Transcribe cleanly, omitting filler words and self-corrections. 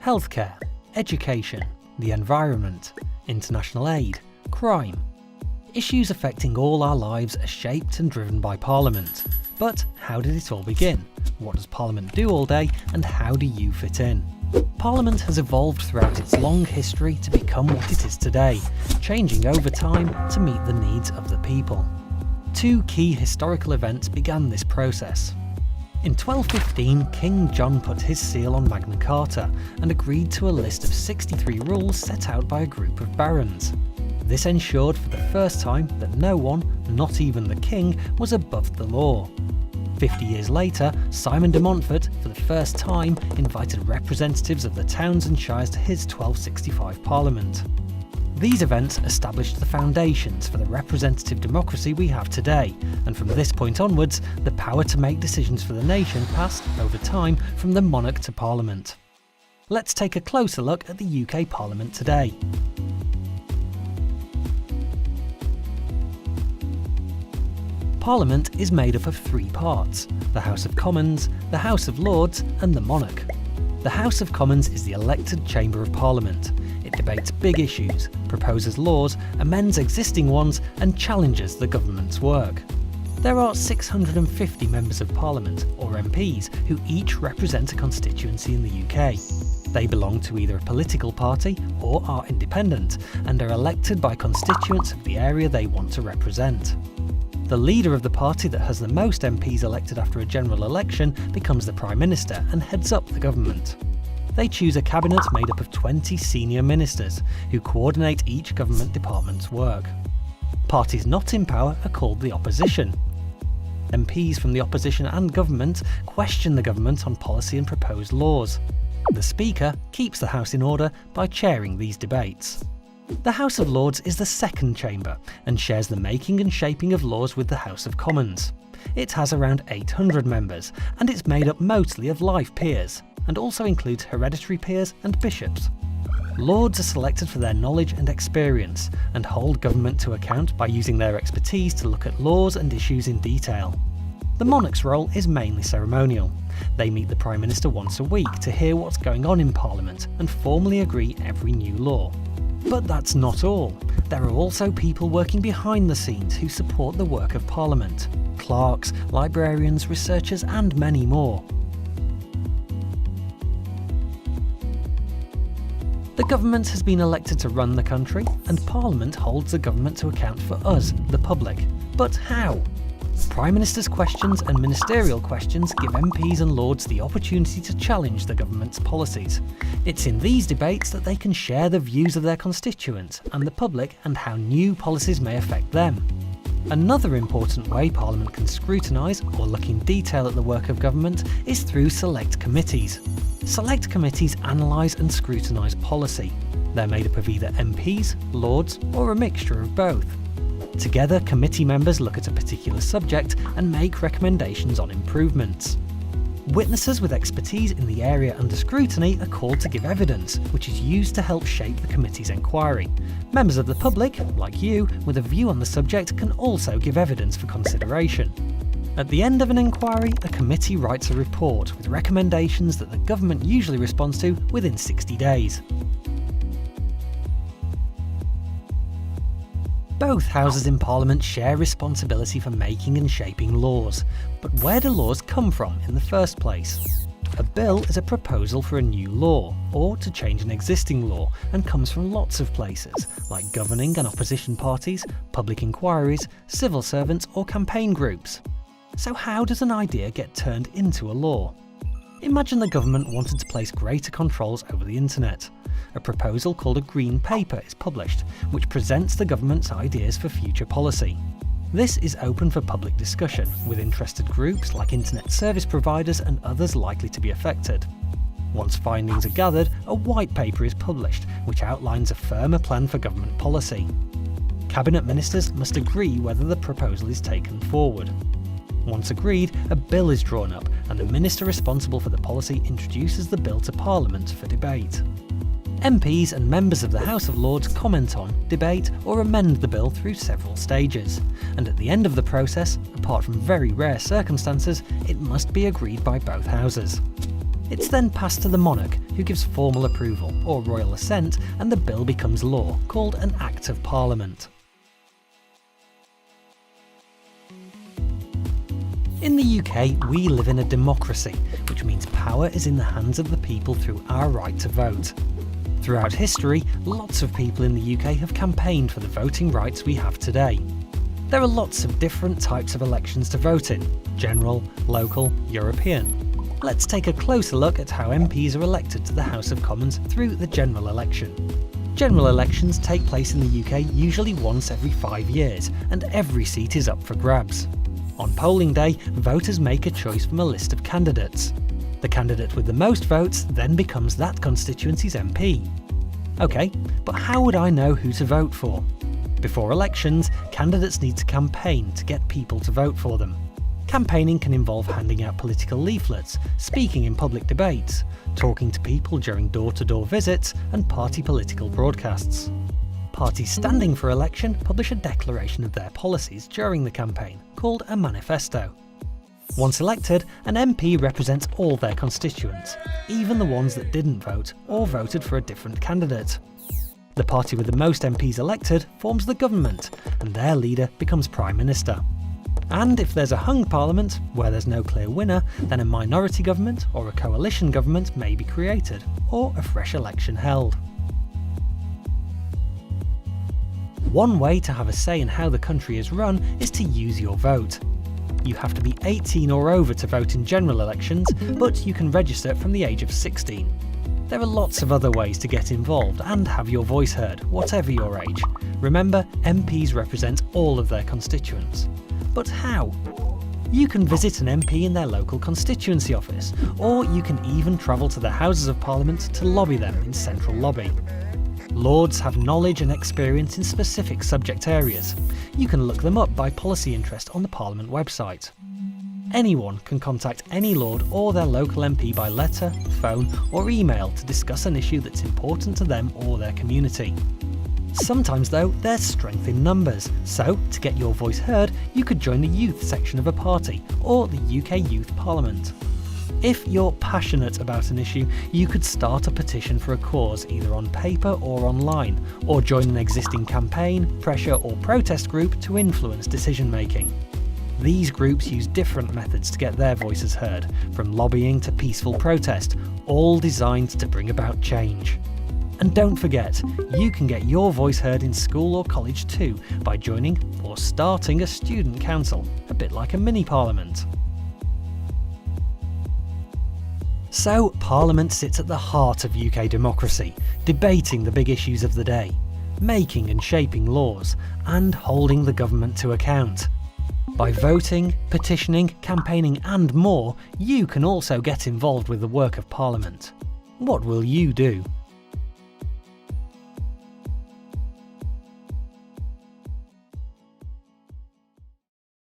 healthcare, education, the environment, international aid, crime. Issues affecting all our lives are shaped and driven by Parliament. But how did it all begin? What does Parliament do all day, and how do you fit in? Parliament has evolved throughout its long history to become what it is today, changing over time to meet the needs of the people. Two key historical events began this process. In 1215, King John put his seal on Magna Carta and agreed to a list of 63 rules set out by a group of barons. This ensured for the first time that no one, not even the king, was above the law. 50 years later, Simon de Montfort, for the first time, invited representatives of the towns and shires to his 1265 Parliament. These events established the foundations for the representative democracy we have today, and from this point onwards, the power to make decisions for the nation passed, over time, from the monarch to Parliament. Let's take a closer look at the UK Parliament today. Parliament is made up of three parts: the House of Commons, the House of Lords and the Monarch. The House of Commons is the elected chamber of Parliament. It debates big issues, proposes laws, amends existing ones and challenges the government's work. There are 650 members of Parliament, or MPs, who each represent a constituency in the UK. They belong to either a political party or are independent and are elected by constituents of the area they want to represent. The leader of the party that has the most MPs elected after a general election becomes the Prime Minister and heads up the government. They choose a cabinet made up of 20 senior ministers, who coordinate each government department's work. Parties not in power are called the opposition. MPs from the opposition and government question the government on policy and proposed laws. The Speaker keeps the House in order by chairing these debates. The House of Lords is the second chamber and shares the making and shaping of laws with the House of Commons. It has around 800 members and it's made up mostly of life peers, and also includes hereditary peers and bishops. Lords are selected for their knowledge and experience and hold government to account by using their expertise to look at laws and issues in detail. The monarch's role is mainly ceremonial. They meet the Prime Minister once a week to hear what's going on in Parliament and formally agree every new law. But that's not all. There are also people working behind the scenes who support the work of Parliament: clerks, librarians, researchers and many more. The government has been elected to run the country, and Parliament holds the government to account for us, the public. But how? Prime Minister's questions and ministerial questions give MPs and Lords the opportunity to challenge the government's policies. It's in these debates that they can share the views of their constituents and the public and how new policies may affect them. Another important way Parliament can scrutinise or look in detail at the work of government is through select committees. Select committees analyse and scrutinise policy. They're made up of either MPs, Lords or a mixture of both. Together, committee members look at a particular subject and make recommendations on improvements. Witnesses with expertise in the area under scrutiny are called to give evidence, which is used to help shape the committee's inquiry. Members of the public, like you, with a view on the subject can also give evidence for consideration. At the end of an inquiry, a committee writes a report with recommendations that the government usually responds to within 60 days. Both houses in Parliament share responsibility for making and shaping laws. But where do laws come from in the first place? A bill is a proposal for a new law, or to change an existing law, and comes from lots of places, like governing and opposition parties, public inquiries, civil servants or campaign groups. So how does an idea get turned into a law? Imagine the government wanted to place greater controls over the internet. A proposal called a Green Paper is published, which presents the government's ideas for future policy. This is open for public discussion, with interested groups like internet service providers and others likely to be affected. Once findings are gathered, a white paper is published, which outlines a firmer plan for government policy. Cabinet ministers must agree whether the proposal is taken forward. Once agreed, a bill is drawn up, and the minister responsible for the policy introduces the bill to Parliament for debate. MPs and members of the House of Lords comment on, debate or amend the bill through several stages, and at the end of the process, apart from very rare circumstances, it must be agreed by both houses. It's then passed to the monarch, who gives formal approval, or royal assent, and the bill becomes law, called an Act of Parliament. In the UK, we live in a democracy, which means power is in the hands of the people through our right to vote. Throughout history, lots of people in the UK have campaigned for the voting rights we have today. There are lots of different types of elections to vote in: general, local, European. Let's take a closer look at how MPs are elected to the House of Commons through the general election. General elections take place in the UK usually once every 5 years, and every seat is up for grabs. On polling day, voters make a choice from a list of candidates. The candidate with the most votes then becomes that constituency's MP. OK, but how would I know who to vote for? Before elections, candidates need to campaign to get people to vote for them. Campaigning can involve handing out political leaflets, speaking in public debates, talking to people during door-to-door visits, and party political broadcasts. Parties standing for election publish a declaration of their policies during the campaign, called a manifesto. Once elected, an MP represents all their constituents, even the ones that didn't vote or voted for a different candidate. The party with the most MPs elected forms the government, and their leader becomes Prime Minister. And if there's a hung parliament, where there's no clear winner, then a minority government or a coalition government may be created, or a fresh election held. One way to have a say in how the country is run is to use your vote. You have to be 18 or over to vote in general elections, but you can register from the age of 16. There are lots of other ways to get involved and have your voice heard, whatever your age. Remember, MPs represent all of their constituents. But how? You can visit an MP in their local constituency office, or you can even travel to the Houses of Parliament to lobby them in Central Lobby. Lords have knowledge and experience in specific subject areas. You can look them up by policy interest on the Parliament website. Anyone can contact any Lord or their local MP by letter, phone or email to discuss an issue that's important to them or their community. Sometimes though, there's strength in numbers, so to get your voice heard, you could join the youth section of a party or the UK Youth Parliament. If you're passionate about an issue, you could start a petition for a cause either on paper or online, or join an existing campaign, pressure or protest group to influence decision making. These groups use different methods to get their voices heard, from lobbying to peaceful protest, all designed to bring about change. And don't forget, you can get your voice heard in school or college too by joining or starting a student council, a bit like a mini parliament. So, Parliament sits at the heart of UK democracy, debating the big issues of the day, making and shaping laws, and holding the government to account. By voting, petitioning, campaigning and more, you can also get involved with the work of Parliament. What will you do?